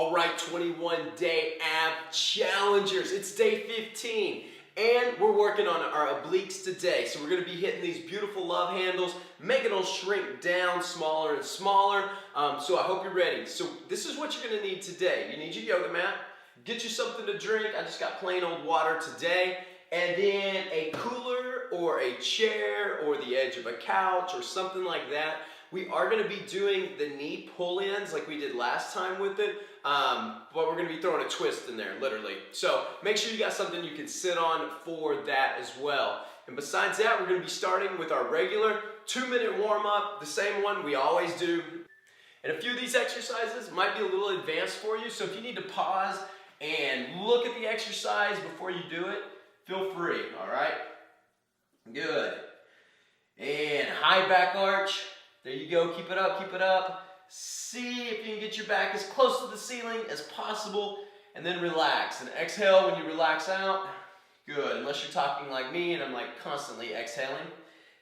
All right, 21-day ab challengers. It's day 15, and we're working on our obliques today. So we're gonna be hitting these beautiful love handles, making them shrink down smaller and smaller. So I hope you're ready. So this is what you're gonna need today. You need your yoga mat, get you something to drink. I just got plain old water today. And then a cooler or a chair or the edge of a couch or something like that. We are going to be doing the knee pull-ins like we did last time with it, but we're going to be throwing a twist in there, literally. So make sure you got something you can sit on for that as well. And besides that, we're going to be starting with our regular 2-minute warm-up, the same one we always do. And a few of these exercises might be a little advanced for you, so if you need to pause and look at the exercise before you do it, feel free, all right? Good. And high back arch. There you go, keep it up, keep it up. See if you can get your back as close to the ceiling as possible, and then relax. And exhale when you relax out. Good, unless you're talking like me and I'm like constantly exhaling.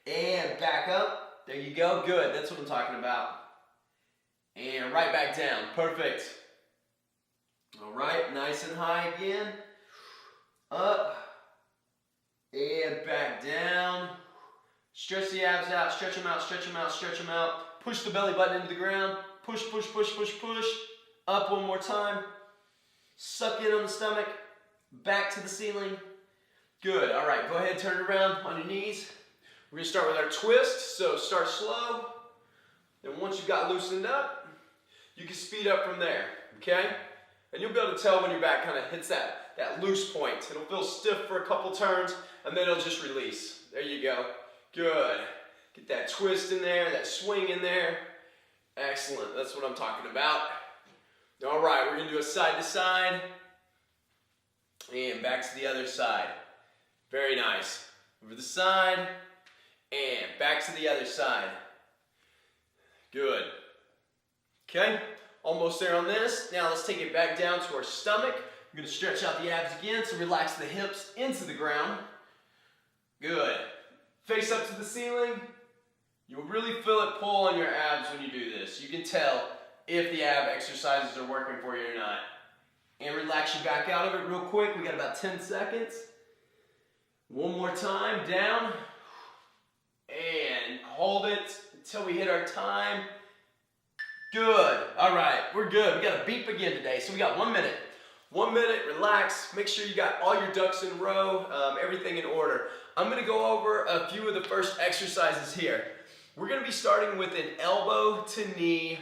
And back up, there you go, good, that's what I'm talking about. And right back down, perfect. All right, nice and high again. Up, and back down. Stretch the abs out, stretch them out, stretch them out, stretch them out. Push the belly button into the ground. Push, push, push, push, push. Up one more time. Suck in on the stomach. Back to the ceiling. Good. All right, go ahead, turn it around on your knees. We're going to start with our twist. So start slow. Then once you've got loosened up, you can speed up from there, okay? And you'll be able to tell when your back kind of hits that loose point. It'll feel stiff for a couple turns, and then it'll just release. There you go. Good. Get that twist in there, that swing in there. Excellent. That's what I'm talking about. All right, we're going to do a side to side and back to the other side. Very nice. Over the side and back to the other side. Good. Okay, almost there on this. Now let's take it back down to our stomach. We're going to stretch out the abs again, so relax the hips into the ground. Good. Face up to the ceiling. You'll really feel it pull on your abs when you do this. You can tell if the ab exercises are working for you or not. And relax your back out of it real quick. We got about 10 seconds. One more time, down. And hold it until we hit our time. Good. All right, we're good. We got a beep again today, so we got 1 minute. 1 minute, relax. Make sure you got all your ducks in a row, everything in order. I'm going to go over a few of the first exercises here. We're going to be starting with an elbow to knee,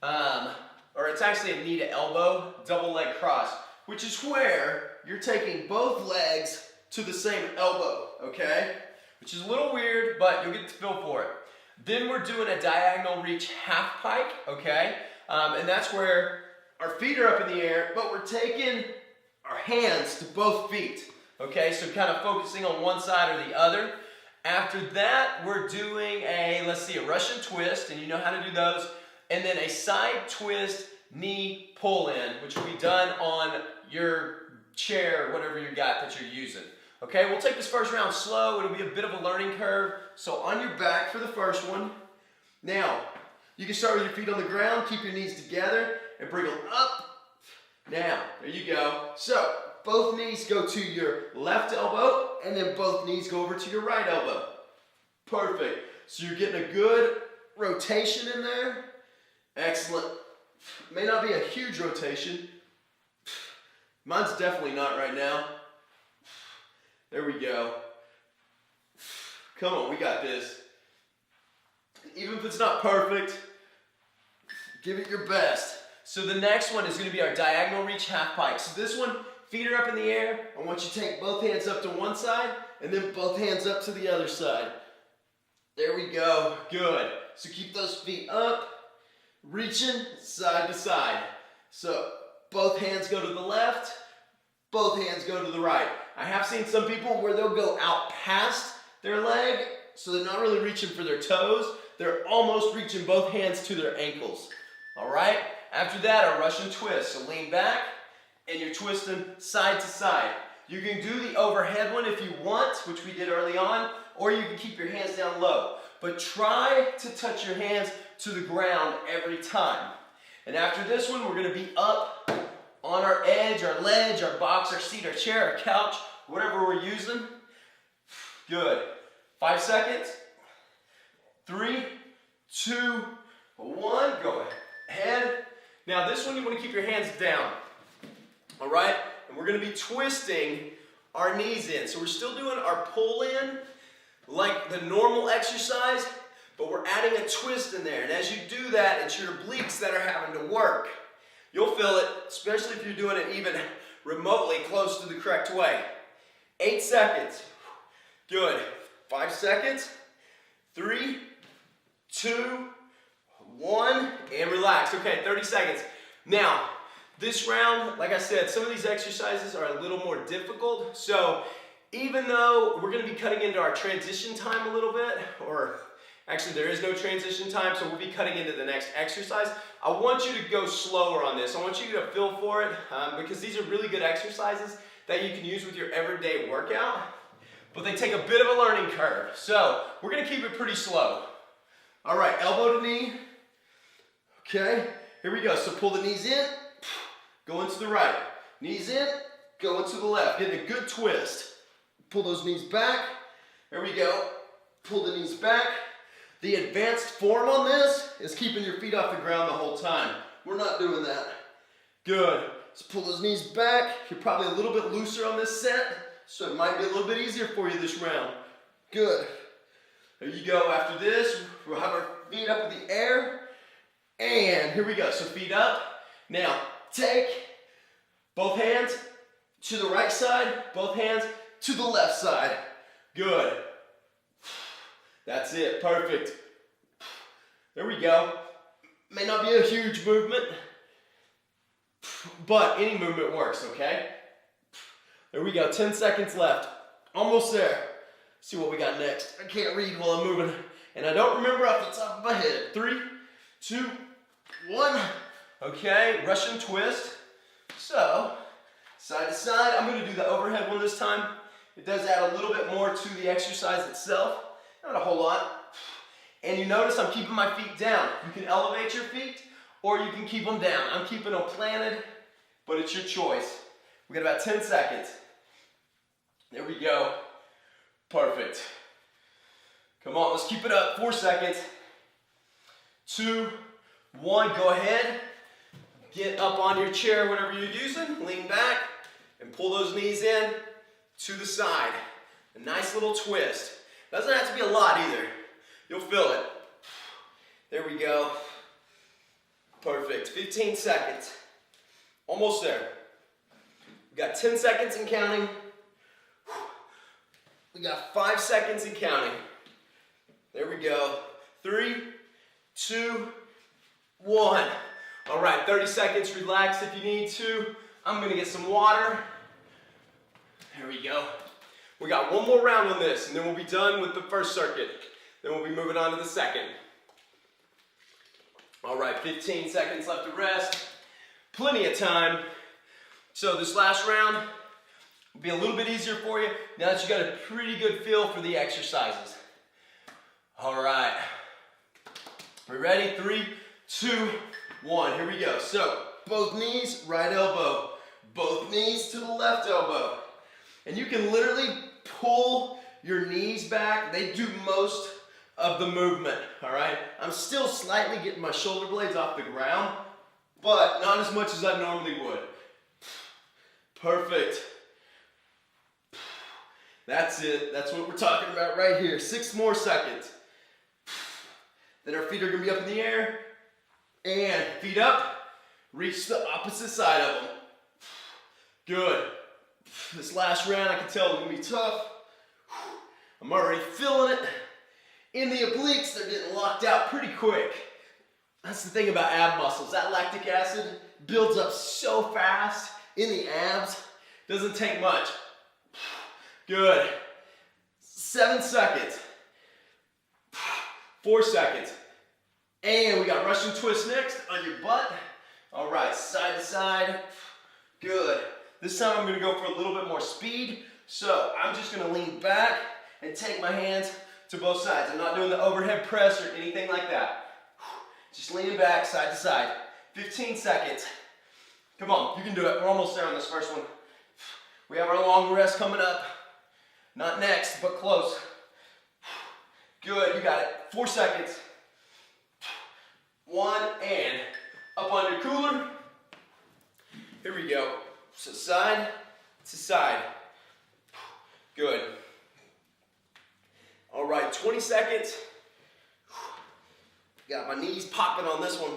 or it's actually a knee to elbow, double leg cross, which is where you're taking both legs to the same elbow, okay? Which is a little weird, but you'll get the feel for it. Then we're doing a diagonal reach half pike, okay? And that's where our feet are up in the air, but we're taking our hands to both feet. Okay, so kind of focusing on one side or the other. After that, we're doing a Russian twist, and you know how to do those. And then a side twist knee pull-in, which will be done on your chair or whatever you got that you're using. Okay, we'll take this first round slow. It'll be a bit of a learning curve. So on your back for the first one. Now, you can start with your feet on the ground, keep your knees together, and bring them up. Now, there you go. So, both knees go to your left elbow, and then both knees go over to your right elbow. Perfect. So you're getting a good rotation in there. Excellent. May not be a huge rotation. Mine's definitely not right now. There we go. Come on, we got this. Even if it's not perfect, give it your best. So the next one is going to be our diagonal reach half pike. So this one, feet are up in the air. I want you to take both hands up to one side and then both hands up to the other side. There we go. Good. So keep those feet up, reaching side to side. So both hands go to the left, both hands go to the right. I have seen some people where they'll go out past their leg, so they're not really reaching for their toes. They're almost reaching both hands to their ankles. All right? After that, a Russian twist. So lean back, and you're twisting side to side. You can do the overhead one if you want, which we did early on, or you can keep your hands down low. But try to touch your hands to the ground every time. And after this one, we're going to be up our edge, our ledge, our box, our seat, our chair, our couch, whatever we're using. Good. 5 seconds. 3, 2, 1. Go ahead. Now this one you want to keep your hands down. All right? And we're going to be twisting our knees in. So we're still doing our pull in like the normal exercise, but we're adding a twist in there. And as you do that, it's your obliques that are having to work. You'll feel it, especially if you're doing it even remotely close to the correct way. 8 seconds. Good. 5 seconds. 3, 2, 1, and relax. Okay, 30 seconds. Now, this round, like I said, some of these exercises are a little more difficult. So even though we're going to be cutting into our transition time a little bit, or actually there is no transition time, so we'll be cutting into the next exercise, I want you to go slower on this. I want you to feel for it because these are really good exercises that you can use with your everyday workout, but they take a bit of a learning curve. So we're going to keep it pretty slow. All right, elbow to knee. Okay, here we go. So pull the knees in, go into the right. Knees in, go into the left. Getting a good twist. Pull those knees back. There we go. Pull the knees back. The advanced form on this is keeping your feet off the ground the whole time. We're not doing that. Good. Let's pull those knees back. You're probably a little bit looser on this set, so it might be a little bit easier for you this round. Good. There you go. After this, we'll have our feet up in the air. And here we go. So feet up. Now, take both hands to the right side, both hands to the left side. Good. That's it. Perfect. There we go. May not be a huge movement, but any movement works, okay? There we go. 10 seconds left. Almost there. See what we got next. I can't read while I'm moving, and I don't remember off the top of my head. 3, 2, 1. Okay, Russian twist. So, side to side. I'm going to do the overhead one this time. It does add a little bit more to the exercise itself. Not a whole lot. And you notice I'm keeping my feet down. You can elevate your feet or you can keep them down. I'm keeping them planted, but it's your choice. We got about 10 seconds. There we go. Perfect. Come on, let's keep it up. 4 seconds. 2, 1, go ahead. Get up on your chair, whatever you're using. Lean back and pull those knees in to the side. A nice little twist. Doesn't have to be a lot either. You'll feel it. There we go. Perfect. 15 seconds. Almost there. We got 10 seconds and counting. We got 5 seconds and counting. There we go. 3, 2, 1. All right, 30 seconds. Relax if you need to. I'm going to get some water. There we go. We got one more round on this, and then we'll be done with the first circuit. Then we'll be moving on to the second. All right, 15 seconds left to rest. Plenty of time. So this last round will be a little bit easier for you now that you got a pretty good feel for the exercises. All right. We ready? 3, 2, 1. Here we go. So both knees, right elbow. Both knees to the left elbow. And you can literally pull your knees back. They do most of the movement, all right? I'm still slightly getting my shoulder blades off the ground, but not as much as I normally would. Perfect. That's it. That's what we're talking about right here. 6 more seconds. Then our feet are gonna be up in the air. And feet up. Reach the opposite side of them. Good. This last round I can tell is gonna be tough. I'm already feeling it. In the obliques, they're getting locked out pretty quick. That's the thing about ab muscles. That lactic acid builds up so fast in the abs. Doesn't take much. Good. 7 seconds. 4 seconds. And we got Russian twist next on your butt. All right, side to side. Good. This time I'm going to go for a little bit more speed. So I'm just going to lean back and take my hands to both sides. I'm not doing the overhead press or anything like that. Just leaning back side to side. 15 seconds. Come on, you can do it. We're almost there on this first one. We have our long rest coming up. Not next, but close. Good, you got it. 4 seconds. 1, and up on your cooler. Here we go. So side to side. Good. All right, 20 seconds. Got my knees popping on this one.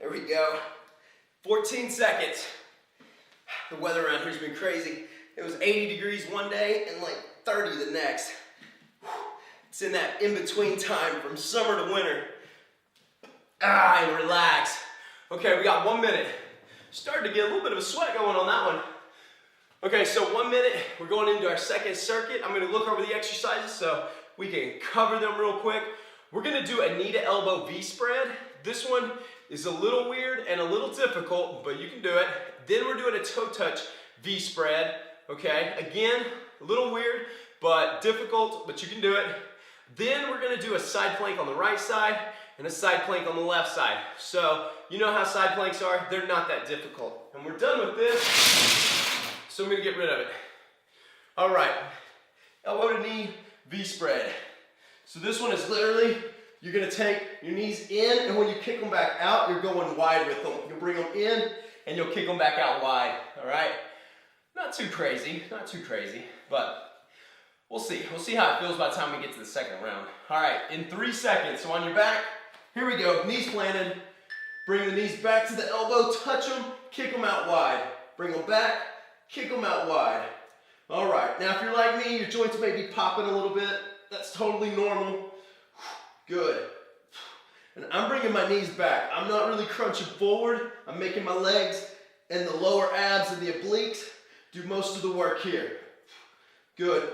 There we go. 14 seconds. The weather around here's been crazy. It was 80 degrees one day and like 30 the next. It's in that in-between time from summer to winter. And relax. Okay, we got 1 minute. Starting to get a little bit of a sweat going on that one. Okay, so 1 minute, we're going into our second circuit. I'm gonna look over the exercises so we can cover them real quick. We're gonna do a knee to elbow V spread. This one is a little weird and a little difficult, but you can do it. Then we're doing a toe touch V spread, okay? Again, a little weird, but difficult, but you can do it. Then we're gonna do a side plank on the right side and a side plank on the left side. So, you know how side planks are? They're not that difficult. And we're done with this, so I'm gonna get rid of it. All right, elbow to knee V spread. So this one is literally, you're gonna take your knees in, and when you kick them back out, you're going wide with them. You'll bring them in, and you'll kick them back out wide, all right? Not too crazy, but we'll see. We'll see how it feels by the time we get to the second round. All right, in 3 seconds, so on your back, here we go, knees planted. Bring the knees back to the elbow, touch them, kick them out wide. Bring them back, kick them out wide. All right, now if you're like me, your joints may be popping a little bit. That's totally normal. Good. And I'm bringing my knees back. I'm not really crunching forward. I'm making my legs and the lower abs and the obliques do most of the work here. Good.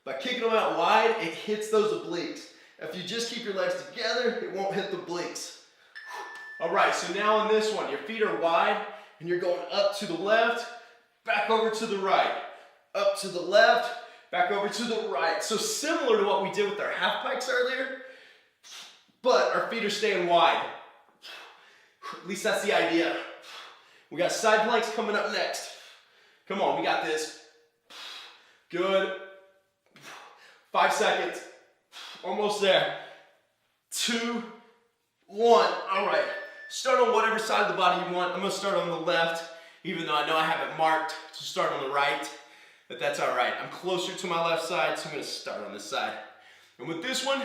By kicking them out wide, it hits those obliques. If you just keep your legs together, it won't hit the obliques. All right, so now on this one, your feet are wide and you're going up to the left, back over to the right, up to the left, back over to the right. So similar to what we did with our half pikes earlier, but our feet are staying wide. At least that's the idea. We got side planks coming up next. Come on, we got this. Good. 5 seconds. Almost there. 2, 1. All right. Start on whatever side of the body you want. I'm going to start on the left, even though I know I have it marked to start on the right. But that's all right. I'm closer to my left side, so I'm going to start on this side. And with this one,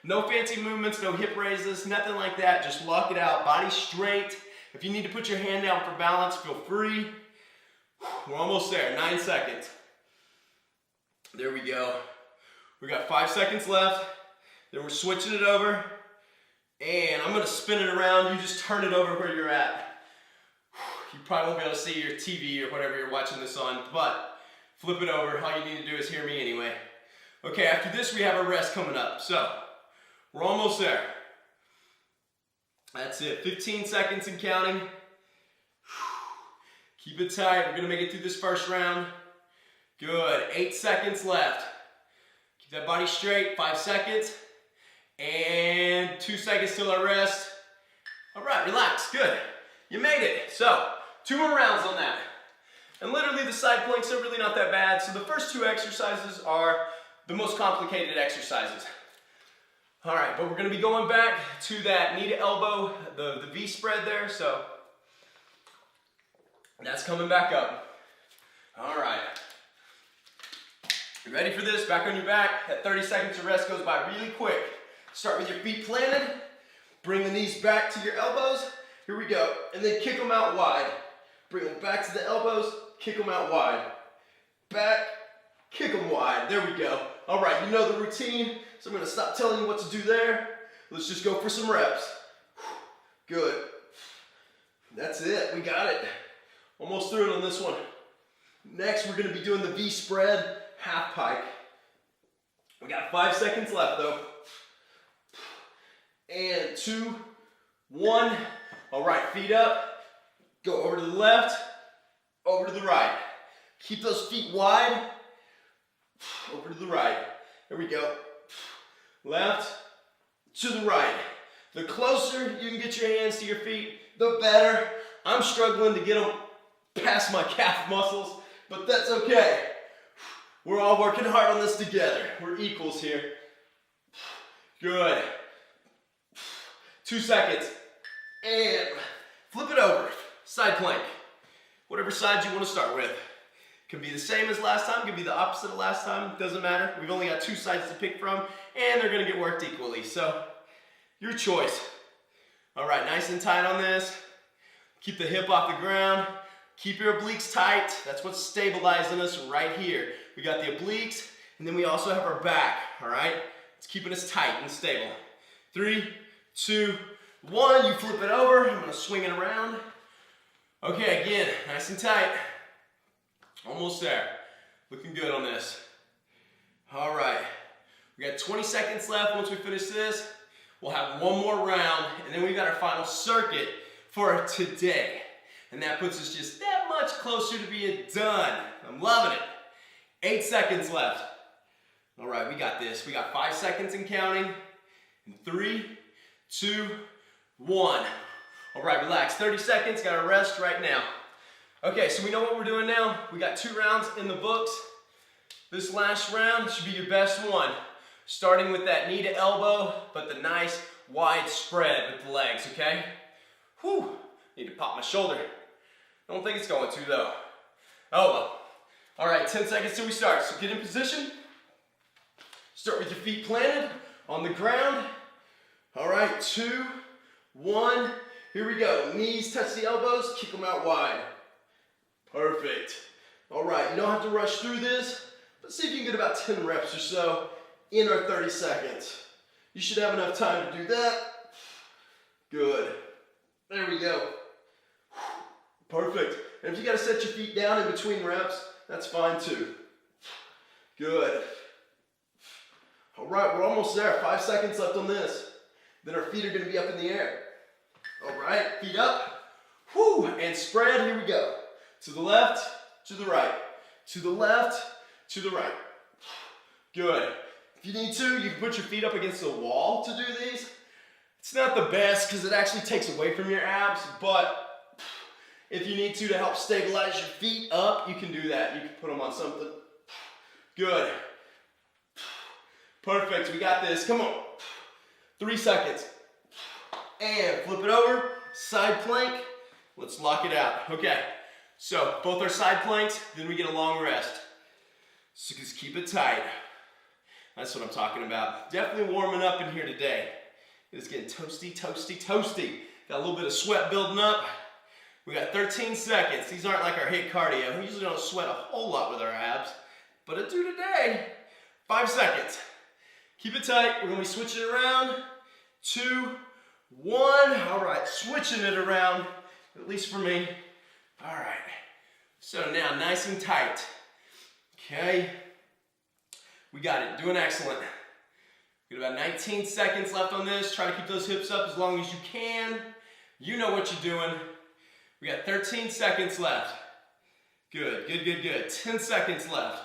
no fancy movements, no hip raises, nothing like that. Just lock it out, body straight. If you need to put your hand down for balance, feel free. We're almost there, 9 seconds. There we go. We got 5 seconds left. Then we're switching it over. And I'm gonna spin it around. You just turn it over where you're at. You probably won't be able to see your TV or whatever you're watching this on, but flip it over. All you need to do is hear me anyway. Okay, after this we have a rest coming up. So, we're almost there. That's it, 15 seconds and counting. Keep it tight, we're gonna make it through this first round. Good, 8 seconds left. Keep that body straight, 5 seconds. And 2 seconds till our rest. All right, relax, good. You made it. So, 2 more rounds on that. And literally the side planks are really not that bad. So the first 2 exercises are the most complicated exercises. All right, but we're gonna be going back to that knee to elbow, the V spread there, so that's coming back up. All right. You ready for this? Back on your back. That 30 seconds of rest goes by really quick. Start with your feet planted. Bring the knees back to your elbows. Here we go. And then kick them out wide. Bring them back to the elbows. Kick them out wide. Back. Kick them wide. There we go. All right, you know the routine, so I'm going to stop telling you what to do there. Let's just go for some reps. Good. That's it. We got it. Almost through it on this one. Next, we're going to be doing the V spread half pike. We got 5 seconds left though. And 2, 1. All right, feet up. Go over to the left, over to the right. Keep those feet wide. Over to the right. Here we go. Left to the right. The closer you can get your hands to your feet, the better. I'm struggling to get them past my calf muscles, but that's okay. We're all working hard on this together. We're equals here. Good. 2 seconds. And flip it over. Side plank. Whatever side you want to start with. Can be the same as last time, can be the opposite of last time, doesn't matter. We've only got 2 sides to pick from, and they're gonna get worked equally. So, your choice. All right, nice and tight on this. Keep the hip off the ground. Keep your obliques tight. That's what's stabilizing us right here. We got the obliques, and then we also have our back, all right? It's keeping us tight and stable. 3, 2, 1, you flip it over. I'm gonna swing it around. Okay, again, nice and tight. Almost there. Looking good on this. All right. We got 20 seconds left. Once we finish this, we'll have one more round, and then we got our final circuit for today. And that puts us just that much closer to being done. I'm loving it. 8 seconds left. All right, we got this. We got 5 seconds and counting. And 3, 2, 1. All right, relax. 30 seconds. Got to rest right now. Okay, so we know what we're doing now. We got 2 rounds in the books. This last round should be your best one. Starting with that knee to elbow, but the nice wide spread with the legs, okay? Whew, need to pop my shoulder. Don't think it's going to though. Oh well. All right, 10 seconds till we start. So get in position. Start with your feet planted on the ground. All right, 2, 1, here we go. Knees touch the elbows, kick them out wide. Perfect. All right, you don't have to rush through this, but see if you can get about 10 reps or so in our 30 seconds. You should have enough time to do that. Good. There we go. Perfect. And if you got to set your feet down in between reps, that's fine too. Good. All right, we're almost there. 5 seconds left on this. Then our feet are going to be up in the air. All right, feet up. Whew, and spread. Here we go. To the left, to the right. To the left, to the right. Good. If you need to, you can put your feet up against the wall to do these. It's not the best because it actually takes away from your abs, but if you need to help stabilize your feet up, you can do that. You can put them on something. Good. Perfect, we got this. Come on. 3 seconds. And flip it over, side plank. Let's lock it out. Okay. So, both our side planks, then we get a long rest. So just keep it tight. That's what I'm talking about. Definitely warming up in here today. It's getting toasty, toasty, toasty. Got a little bit of sweat building up. We got 13 seconds. These aren't like our HIIT cardio. We usually don't sweat a whole lot with our abs, but I do today. 5 seconds. Keep it tight. We're gonna be switching it around. 2, 1. All right, switching it around, at least for me. All right, so now nice and tight. Okay, we got it, doing excellent. We got about 19 seconds left on this. Try to keep those hips up as long as you can. You know what you're doing. We got 13 seconds left. Good, good, good, good. 10 seconds left.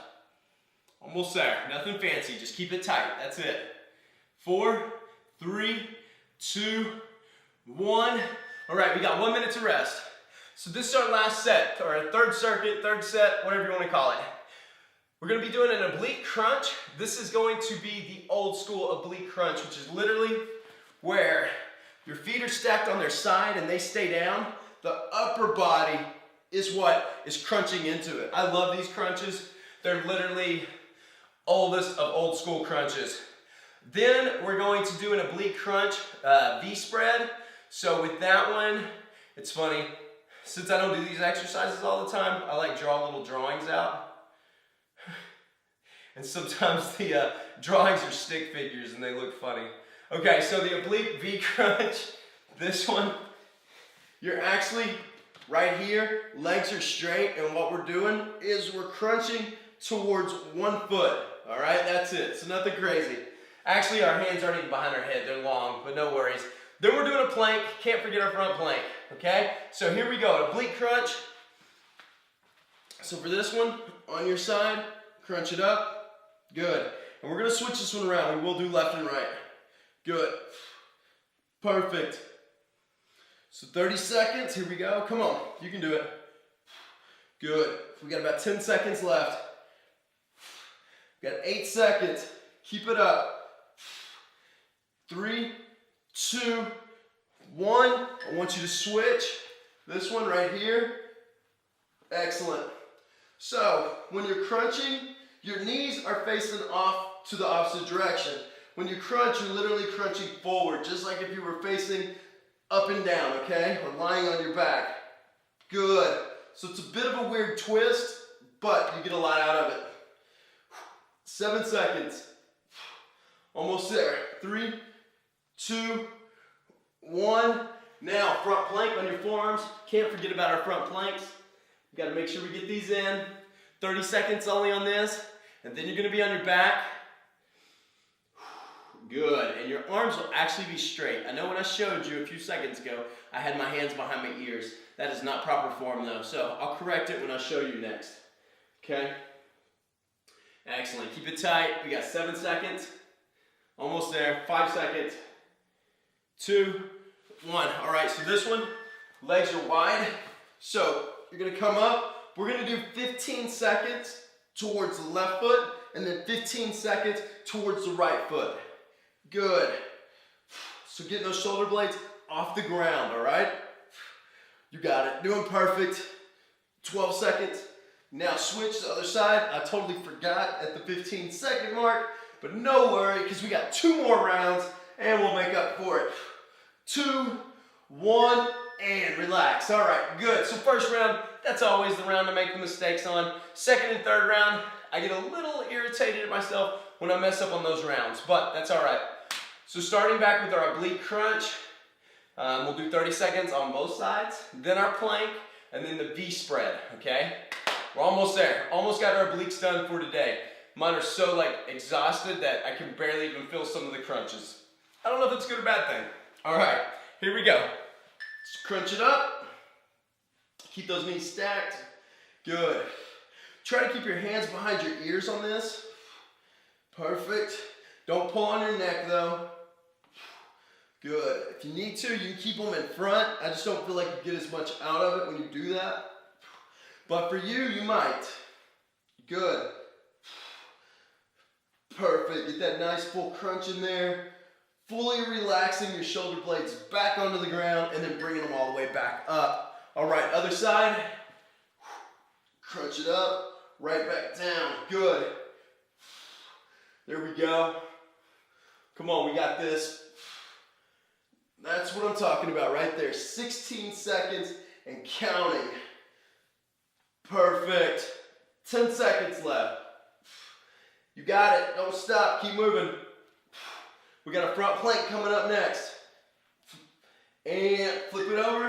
Almost there, nothing fancy, just keep it tight, that's it. 4, 3, 2, 1. All right, we got 1 minute to rest. So this is our last set, or our third circuit, third set, whatever you want to call it. We're going to be doing an oblique crunch. This is going to be the old school oblique crunch, which is literally where your feet are stacked on their side and they stay down. The upper body is what is crunching into it. I love these crunches. They're literally oldest of old school crunches. Then we're going to do an oblique crunch V-spread. So with that one, it's funny. Since I don't do these exercises all the time, I like draw little drawings out. And sometimes the drawings are stick figures and they look funny. Okay, so the oblique V crunch, this one, you're actually right here, legs are straight, and what we're doing is we're crunching towards 1 foot. All right, that's it, so nothing crazy. Actually, our hands aren't even behind our head, they're long, but no worries. Then we're doing a plank, can't forget our front plank, okay? So here we go, oblique crunch. So for this one, on your side, crunch it up, good. And we're gonna switch this one around, we will do left and right. Good, perfect. So 30 seconds, here we go. Come on, you can do it. Good. We got about 10 seconds left. We got 8 seconds. Keep it up. 3, 2, 1. I want you to switch. This one right here. Excellent. So, when you're crunching, your knees are facing off to the opposite direction. When you crunch, you're literally crunching forward, just like if you were facing up and down, okay? Or lying on your back. Good. So it's a bit of a weird twist, but you get a lot out of it. 7 seconds. Almost there. 3, 2, 1. Now, front plank on your forearms. Can't forget about our front planks. We got to make sure we get these in. 30 seconds only on this, and then you're going to be on your back. Good, and your arms will actually be straight. I know when I showed you a few seconds ago, I had my hands behind my ears. That is not proper form though, so I'll correct it when I show you next. Okay? Excellent, keep it tight. We got 7 seconds. Almost there, 5 seconds. 2, 1. All right, so this one, legs are wide. So you're gonna come up. We're gonna do 15 seconds towards the left foot, and then 15 seconds towards the right foot. Good. So getting those shoulder blades off the ground, all right? You got it. Doing perfect. 12 seconds. Now switch to the other side. I totally forgot at the 15-second mark, but no worry, because we got 2 more rounds, and we'll make up for it. 2, 1, and relax. All right, good. So first round, that's always the round to make the mistakes on. Second and third round, I get a little irritated at myself when I mess up on those rounds, but that's all right. So starting back with our oblique crunch, we'll do 30 seconds on both sides, then our plank, and then the V spread, okay? We're almost there. Almost got our obliques done for today. Mine are so exhausted that I can barely even feel some of the crunches. I don't know if that's a good or bad thing. All right, here we go. Let's crunch it up. Keep those knees stacked. Good. Try to keep your hands behind your ears on this. Perfect. Don't pull on your neck though. Good. If you need to, you can keep them in front. I just don't feel like you get as much out of it when you do that. But for you, you might. Good. Perfect. Get that nice full crunch in there. Fully relaxing your shoulder blades back onto the ground and then bringing them all the way back up. All right, other side. Crunch it up. Right back down. Good. There we go. Come on, we got this. That's what I'm talking about right there. 16 seconds and counting. Perfect. 10 seconds left. You got it. Don't stop. Keep moving. We got a front plank coming up next. And flip it over.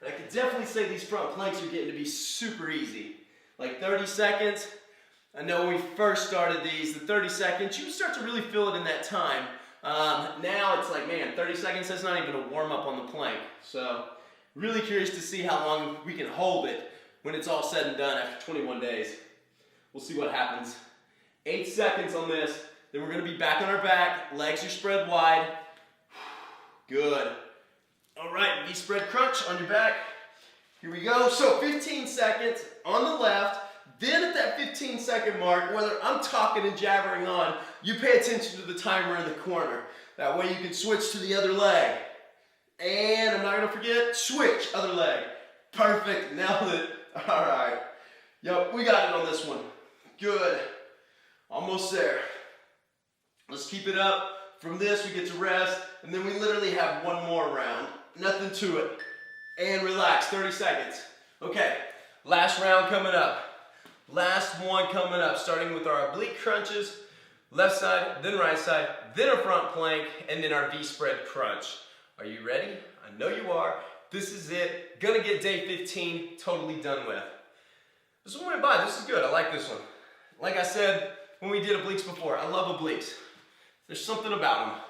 And I can definitely say these front planks are getting to be super easy. Like 30 seconds. I know when we first started these, the 30 seconds, you can start to really feel it in that time. Now it's like, man, 30 seconds, that's not even a warm up on the plank. So, really curious to see how long we can hold it when it's all said and done after 21 days. We'll see what happens. 8 seconds on this, then we're gonna be back on our back, legs are spread wide. Good. All right, V-spread crunch on your back. Here we go. So 15 seconds on the left. Then at that 15-second mark, whether I'm talking and jabbering on, you pay attention to the timer in the corner. That way you can switch to the other leg. And I'm not gonna forget, switch, other leg. Perfect, nailed it. All right. Yep, we got it on this one. Good. Almost there. Let's keep it up. From this, we get to rest, and then we literally have one more round. Nothing to it. And relax, 30 seconds. Okay, last round coming up. Last one coming up, starting with our oblique crunches, left side, then right side, then a front plank, and then our V-spread crunch. Are you ready? I know you are. This is it. Gonna get day 15 totally done with. This one went by. This is good. I like this one. Like I said when we did obliques before, I love obliques. There's something about them.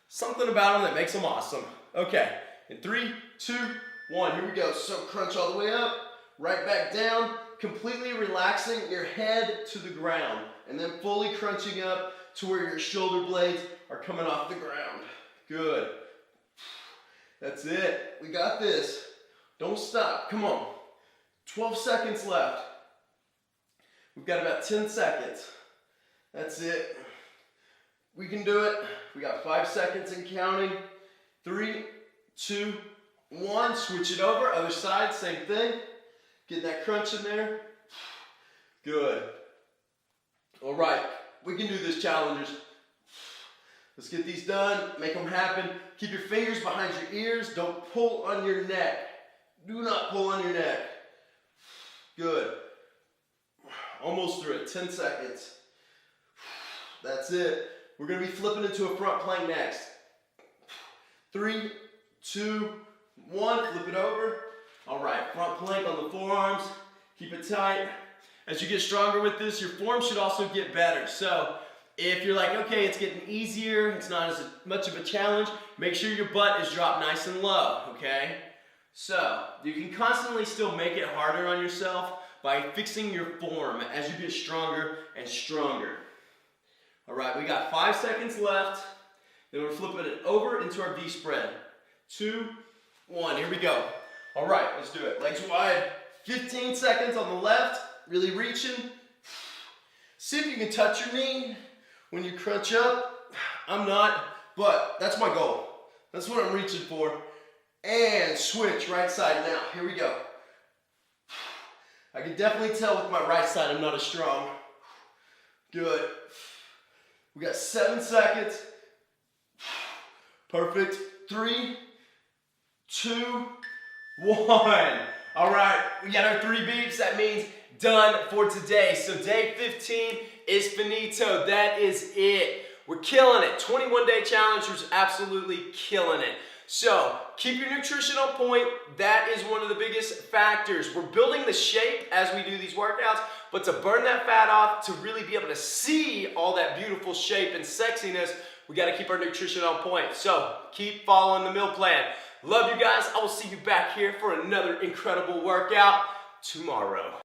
Something about them that makes them awesome. Okay, in 3, 2, 1, here we go. So crunch all the way up, right back down, completely relaxing your head to the ground, and then fully crunching up to where your shoulder blades are coming off the ground. Good. That's it. We got this. Don't stop. Come on. 12 seconds left. We've got about 10 seconds. That's it. We can do it. We got 5 seconds and counting. 3, 2, 1. Switch it over. Other side, same thing. Get that crunch in there. Good. All right. We can do this, challengers. Let's get these done. Make them happen. Keep your fingers behind your ears. Don't pull on your neck. Do not pull on your neck. Good. Almost through it. 10 seconds. That's it. We're going to be flipping into a front plank next. 3, 2, 1. Flip it over. All right. Front plank on the forearms. Keep it tight. As you get stronger with this, your form should also get better. So if you're like, okay, it's getting easier, it's not as much of a challenge, make sure your butt is dropped nice and low, okay? So you can constantly still make it harder on yourself by fixing your form as you get stronger and stronger. All right, we got 5 seconds left. Then we're flipping it over into our V spread. 2, 1, here we go. All right, let's do it. Legs wide. 15 seconds on the left, really reaching. See if you can touch your knee when you crunch up. I'm not, but that's my goal. That's what I'm reaching for. And switch, right side now. Here we go. I can definitely tell with my right side I'm not as strong. Good. We got 7 seconds. Perfect. 3, 2, 1. All right, we got our 3 beeps. That means done for today. So day 15 is finito. That is it. We're killing it. 21-day challengers, absolutely killing it. So keep your nutrition on point. That is one of the biggest factors. We're building the shape as we do these workouts, but to burn that fat off, to really be able to see all that beautiful shape and sexiness, we got to keep our nutrition on point. So keep following the meal plan. Love you guys. I will see you back here for another incredible workout tomorrow.